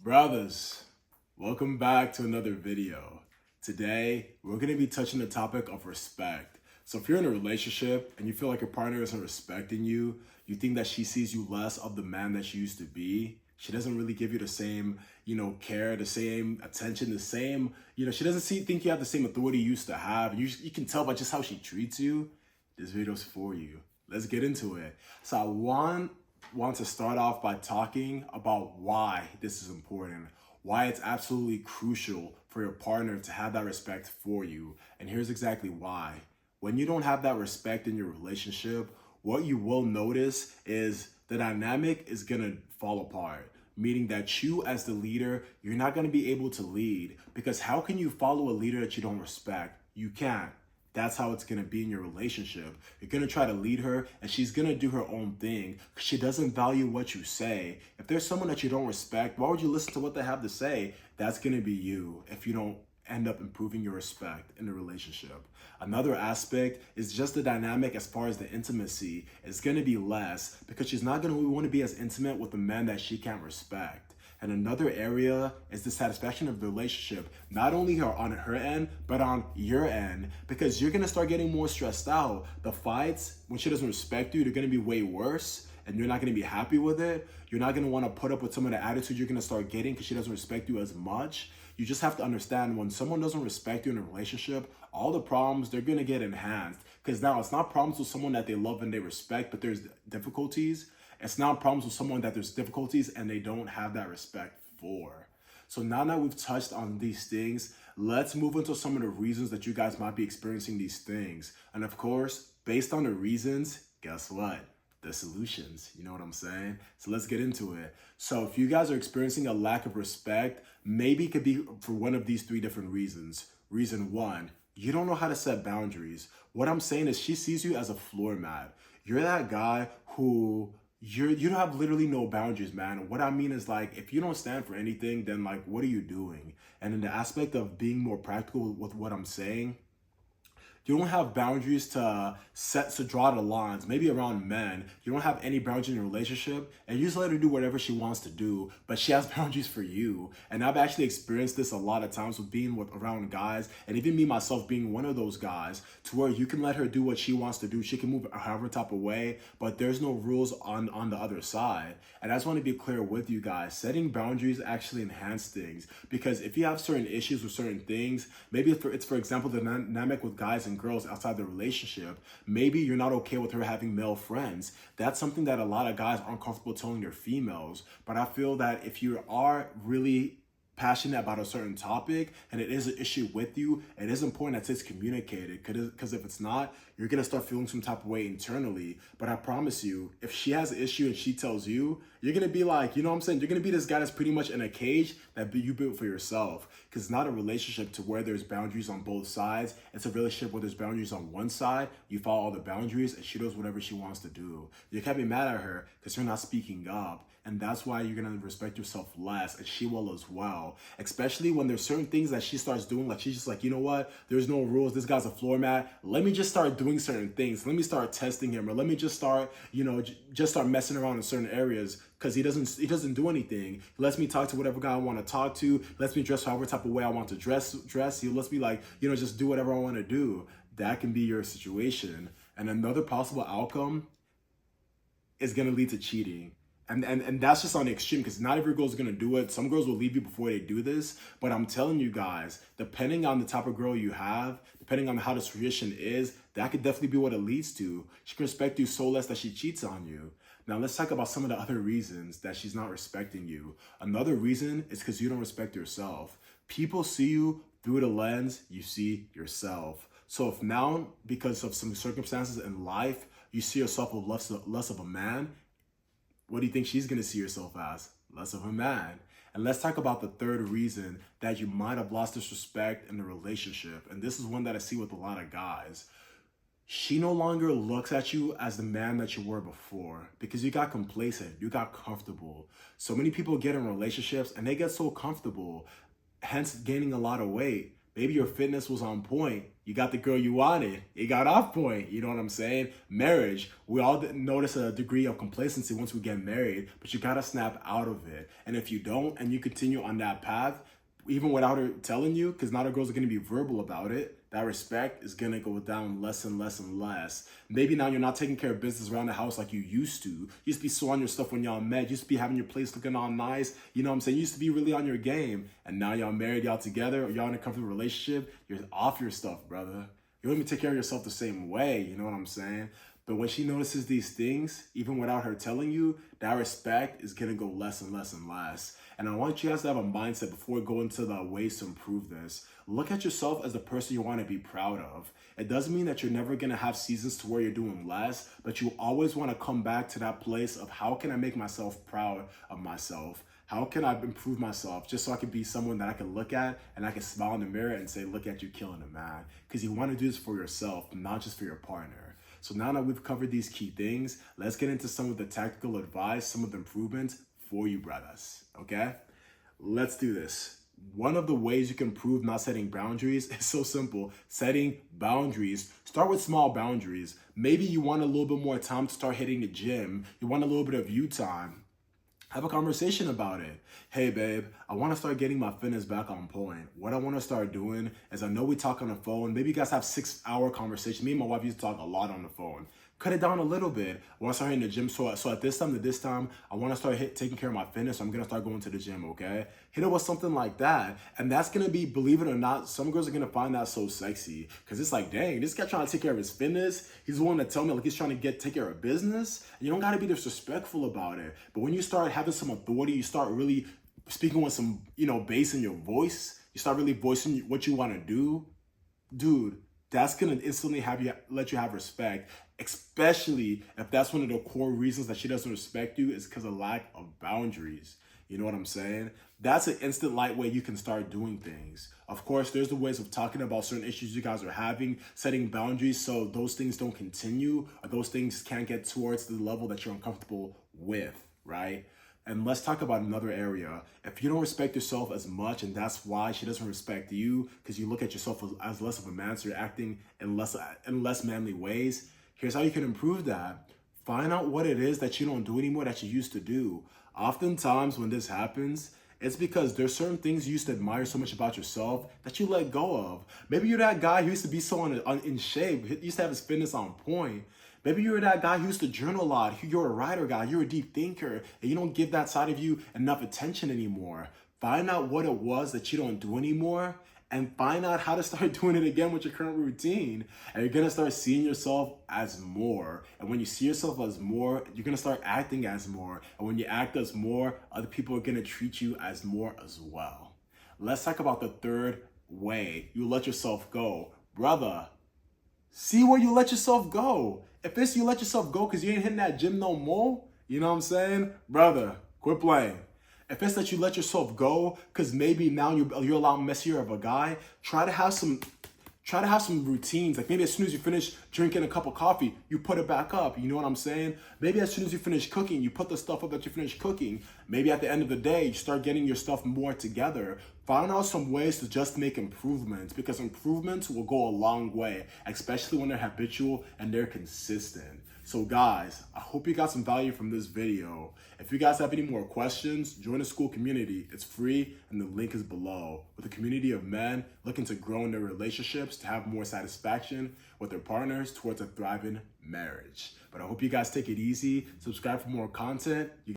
Brothers, welcome back to another video. Today, we're going to be touching the topic of respect. So if you're in a relationship and you feel like your partner isn't respecting you, you think that she sees you less of the man that you used to be, she doesn't really give you the same, care, the same attention, the same, she doesn't think you have the same authority you used to have. You can tell by just how she treats you. This video's for you. Let's get into it. So I want to start off by talking about why this is important, why it's absolutely crucial for your partner to have that respect for you. And here's exactly why. When you don't have that respect in your relationship, what you will notice is the dynamic is gonna fall apart. Meaning that you as the leader, you're not gonna be able to lead, because how can you follow a leader that you don't respect? You can't. That's how it's going to be in your relationship. You're going to try to lead her and she's going to do her own thing. She doesn't value what you say. If there's someone that you don't respect, why would you listen to what they have to say? That's going to be you if you don't end up improving your respect in the relationship. Another aspect is just the dynamic as far as the intimacy. It's going to be less because she's not going to want to be as intimate with a man that she can't respect. And another area is the satisfaction of the relationship, not only on her end, but on your end, because you're gonna start getting more stressed out. The fights, when she doesn't respect you, they're gonna be way worse, and you're not gonna be happy with it. You're not gonna wanna put up with some of the attitude you're gonna start getting because she doesn't respect you as much. You just have to understand, when someone doesn't respect you in a relationship, all the problems, they're gonna get enhanced. Because now it's not problems with someone that they love and they respect, but there's difficulties. It's not problems with someone that there's difficulties and they don't have that respect for. So now that we've touched on these things, let's move into some of the reasons that you guys might be experiencing these things. And of course, based on the reasons, guess what? The solutions, you know what I'm saying? So let's get into it. So if you guys are experiencing a lack of respect, maybe it could be for one of these three different reasons. Reason one, you don't know how to set boundaries. What I'm saying is she sees you as a floor mat. You're that guy who you don't have literally no boundaries, man. What I mean is, like, if you don't stand for anything, then like, what are you doing? And in the aspect of being more practical with what I'm saying, you don't have boundaries to draw the lines. Maybe around men, you don't have any boundaries in your relationship, and you just let her do whatever she wants to do, but she has boundaries for you. And I've actually experienced this a lot of times with being around guys, and even me myself being one of those guys, to where you can let her do what she wants to do. She can move however type of way, but there's no rules on the other side. And I just want to be clear with you guys, setting boundaries actually enhance things, because if you have certain issues with certain things, maybe it's for example the dynamic with guys and girls outside the relationship. Maybe you're not okay with her having male friends. That's something that a lot of guys aren't comfortable telling their females. But I feel that if you are really passionate about a certain topic and it is an issue with you, it is important that it's communicated, because if it's not, you're gonna start feeling some type of way internally. But I promise you, if she has an issue and she tells you, you're gonna be like, you know what I'm saying, you're gonna be this guy that's pretty much in a cage that you built for yourself. Because it's not a relationship to where there's boundaries on both sides. It's a relationship where there's boundaries on one side, you follow all the boundaries, and she does whatever she wants to do. You can't be mad at her because you're not speaking up. And that's why you're going to respect yourself less, and she will as well. Especially when there's certain things that she starts doing, like she's just like, you know what, there's no rules, this guy's a floor mat, let me just start doing certain things, let me start testing him, or let me just start, just start messing around in certain areas, because he doesn't do anything. He lets me talk to whatever guy I want to talk to, lets me dress however type of way I want to dress. He lets me, like, just do whatever I want to do. That can be your situation. And another possible outcome is going to lead to cheating. And that's just on the extreme, because not every girl is going to do it. Some girls will leave you before they do this. But I'm telling you guys, depending on the type of girl you have, depending on how the situation is, that could definitely be what it leads to. She can respect you so less that she cheats on you. Now let's talk about some of the other reasons that she's not respecting you. Another reason is because you don't respect yourself. People see you through the lens you see yourself. So if now, because of some circumstances in life, you see yourself as less of a man, what do you think she's going to see herself as? Less of a man. And let's talk about the third reason that you might have lost this respect in the relationship. And this is one that I see with a lot of guys. She no longer looks at you as the man that you were before, because you got complacent, you got comfortable. So many people get in relationships and they get so comfortable, hence gaining a lot of weight. Maybe your fitness was on point. You got the girl you wanted. It got off point. You know what I'm saying? Marriage, we all notice a degree of complacency once we get married, but you got to snap out of it. And if you don't and you continue on that path, even without her telling you, because now the girls are going to be verbal about it, that respect is going to go down less and less and less. Maybe now you're not taking care of business around the house like you used to. You used to be so on your stuff when y'all met. You used to be having your place looking all nice. You know what I'm saying? You used to be really on your game. And now y'all married, y'all together, or y'all in a comfortable relationship. You're off your stuff, brother. You don't even take care of yourself the same way. You know what I'm saying? But when she notices these things, even without her telling you, that respect is going to go less and less and less. And I want you guys to have a mindset before we go into the ways to improve this. Look at yourself as the person you want to be proud of. It doesn't mean that you're never going to have seasons to where you're doing less, but you always want to come back to that place of how can I make myself proud of myself? How can I improve myself just so I can be someone that I can look at and I can smile in the mirror and say, look at you killing it, man. Because you want to do this for yourself, not just for your partner. So now that we've covered these key things, let's get into some of the tactical advice, some of the improvements for you brothers, okay? Let's do this. One of the ways you can improve not setting boundaries is so simple. Setting boundaries. Start with small boundaries. Maybe you want a little bit more time to start hitting the gym. You want a little bit of you time. Have a conversation about it. Hey, babe, I want to start getting my fitness back on point. What I want to start doing is I know we talk on the phone. Maybe you guys have 6-hour conversation. Me and my wife used to talk a lot on the phone. Cut it down a little bit. I want to start hitting the gym. So at this time to this time, I want to start taking care of my fitness. So I'm going to start going to the gym, okay? Hit it with something like that. And that's going to be, believe it or not, some girls are going to find that so sexy. Because it's like, dang, this guy trying to take care of his fitness. He's the one to tell me like he's trying to take care of business. And you don't got to be disrespectful about it. But when you start having some authority, you start really speaking with some, bass in your voice. You start really voicing what you want to do. Dude, that's going to instantly let you have respect, especially if that's one of the core reasons that she doesn't respect you is because of lack of boundaries. You know what I'm saying? That's an instant light way you can start doing things. Of course, there's the ways of talking about certain issues you guys are having, setting boundaries so those things don't continue or those things can't get towards the level that you're uncomfortable with, right? And let's talk about another area. If you don't respect yourself as much, and that's why she doesn't respect you, because you look at yourself as less of a man, so you're acting in less manly ways, here's how you can improve that. Find out what it is that you don't do anymore that you used to do. Oftentimes when this happens, it's because there's certain things you used to admire so much about yourself that you let go of. Maybe you're that guy who used to be so in shape, he used to have his fitness on point. Maybe you're that guy who used to journal a lot. You're a writer guy. You're a deep thinker. And you don't give that side of you enough attention anymore. Find out what it was that you don't do anymore and find out how to start doing it again with your current routine. And you're going to start seeing yourself as more. And when you see yourself as more, you're going to start acting as more. And when you act as more, other people are going to treat you as more as well. Let's talk about the third way you let yourself go. Brother, see where you let yourself go. If it's you let yourself go because you ain't hitting that gym no more, you know what I'm saying? Brother, quit playing. If it's that you let yourself go because maybe now you're a lot messier of a guy, try to have some routines. Like maybe as soon as you finish drinking a cup of coffee, you put it back up. You know what I'm saying? Maybe as soon as you finish cooking, you put the stuff up that you finished cooking. Maybe at the end of the day, you start getting your stuff more together. Find out some ways to just make improvements because improvements will go a long way, especially when they're habitual and they're consistent. So guys, I hope you got some value from this video. If you guys have any more questions, join the school community. It's free and the link is below. With a community of men looking to grow in their relationships, to have more satisfaction with their partners towards a thriving marriage. But I hope you guys take it easy. Subscribe for more content.